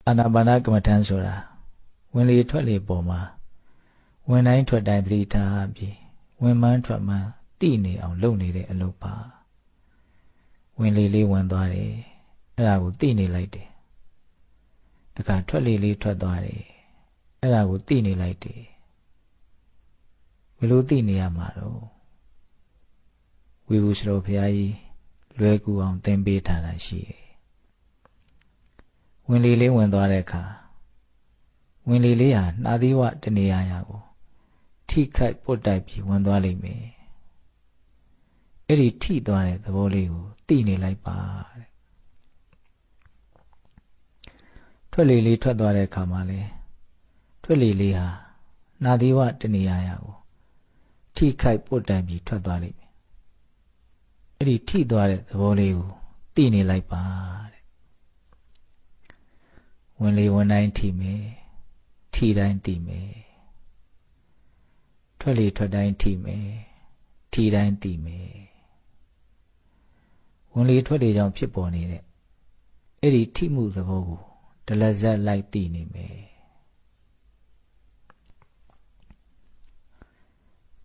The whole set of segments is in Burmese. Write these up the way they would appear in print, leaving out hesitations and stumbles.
အာနာပါနကမ္မထမ်းဆိုတာဝင်လေထွက်လေပေါ်မှာဝင်တိုင်းထွက်တိုင်းသတိထားပြီးဝင်မှန်းထွက်မှန်းသိနေအောင်လုပ်နေတဲ့အလုပ်ပါဝင်လေလေးဝင်သွားတယ်အဲ့ဒါကိုသိနေလိုက်တယ်တခါထွက်လေလေးထွက်သွားတယ်အဲ့ဒါကိုသိနေလိုက်တယ်ဘယ်လိုသိနေရမှာတော့ဝိဘူစတော်ဘုရားကြီးလွယ်ကူအောင်သင်ပေးထားတာရှိတယ်ဝင်လေလေးဝင်သွားတဲ့အခါဝင်လေလေးဟာနှာသီးဝတနေရာရာကိုထိခိုက်ပုတ်တိုက်ပြီးဝင်သွားလိမ့်မယ်အဲ့ဒီထိသွားတဲ့သဘောလေးကိုသိနေလိုက်ပါတဲ့ထွက်လေလေးထွက်သွားတဲ့အခါမှာလေထွက်လေလေးဟာနှာသီးဝတနေရာရာကိုထိခိုက်ပုတ်တိုက်ပြီးထွက်သွားလိမ့်မယ်အဲ့ဒီထိသွားတဲ့သဘောလေးကိုသိနေလိုက်ပါတဲ့ဝင်လေဝင်တိုင်းထိမယ်ထိတိုင်းသိမယ်ထွက်လေထွက်တိုင်းထိမယ်ထိတိုင်းသိမယ်ဝင်လေထွက်လေကြောင့်ဖြစ်ပေါ်နေတဲ့အဲ့ဒီထိမှုသဘောကိုဒလဇက်လိုက်သိနေမယ်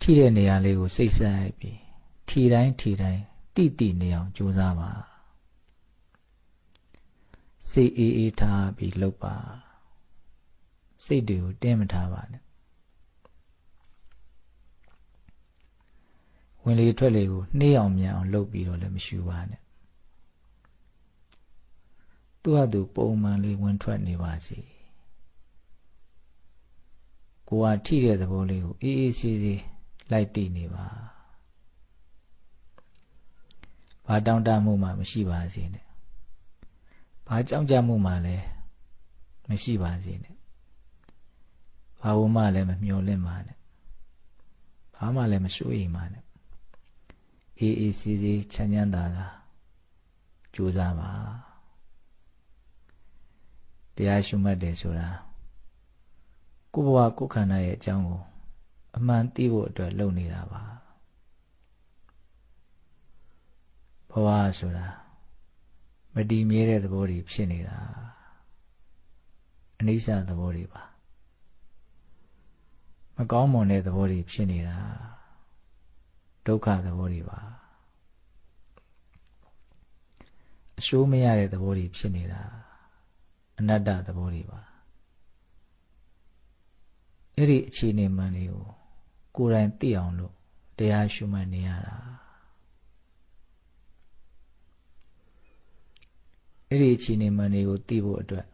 ထိတဲ့နေရာလေးကိုစိတ်ဆက်ပြီးထိတိုင်းတိနေအောင်ကြိုးစားပါစိတ်အေးထားပြီးလှုပ်ပါစိတ်တွေကိုတင်းမထားပါနဲ့ဝင်လေထွက်လေကိုနှေးအောင်မြန်အောင်လှုပ်ပြီးတော့လည်းမရှူပါနဲ့သူ့ဟာသူပုံမှန်လေးဝင်ထွက်နေပါစေကိုယ်ကထိတဲ့သဘောလေးကိုအေးအေးဆေးဆေးလိုက်သိနေပါဘာတောင့်တမှုမှမရှိပါစေနဲ့ဘာကြောင့်ကြမှုမှလည်းမရှိပါစေနဲ့ဘာဝမှလည်းမမျော်လင့်ပါနဲ့ဘာမှလည်းမစိုးရိမ်ပါနဲ့အေးအေးဆေးဆေးချမ်းချမ်းသာသာကြိုးစားပါတရားရှုမှတ်တယ်ဆိုတာကိုယ့်ဘဝကိုယ်ခန္ဓာရဲ့အကြောင်းကိုအမှန်သိဖို့အတွက်လုပ်နေတာပါဘဝဆိုတာမတည်မြဲတဲ့သဘောတွေဖြစ်နေတာအနိစ္စသဘောတွေပါမကောင်းမွန်တဲ့သဘောတွေဖြစ်နေတာဒုက္ခသဘောတွေပါအရှိုးမရတဲ့သဘောတွေဖြစ်နေတာအနတ္တသဘောတွေပါအဲ့ဒီအခြေအနေမှန်တွေကိုကိုယ်တိုင်သိအောင်လို့တရားရှုမှတ်နေရတာအဲ့ဒီအခြေအနေမှန်တွေကိုသိဖို့အတွက်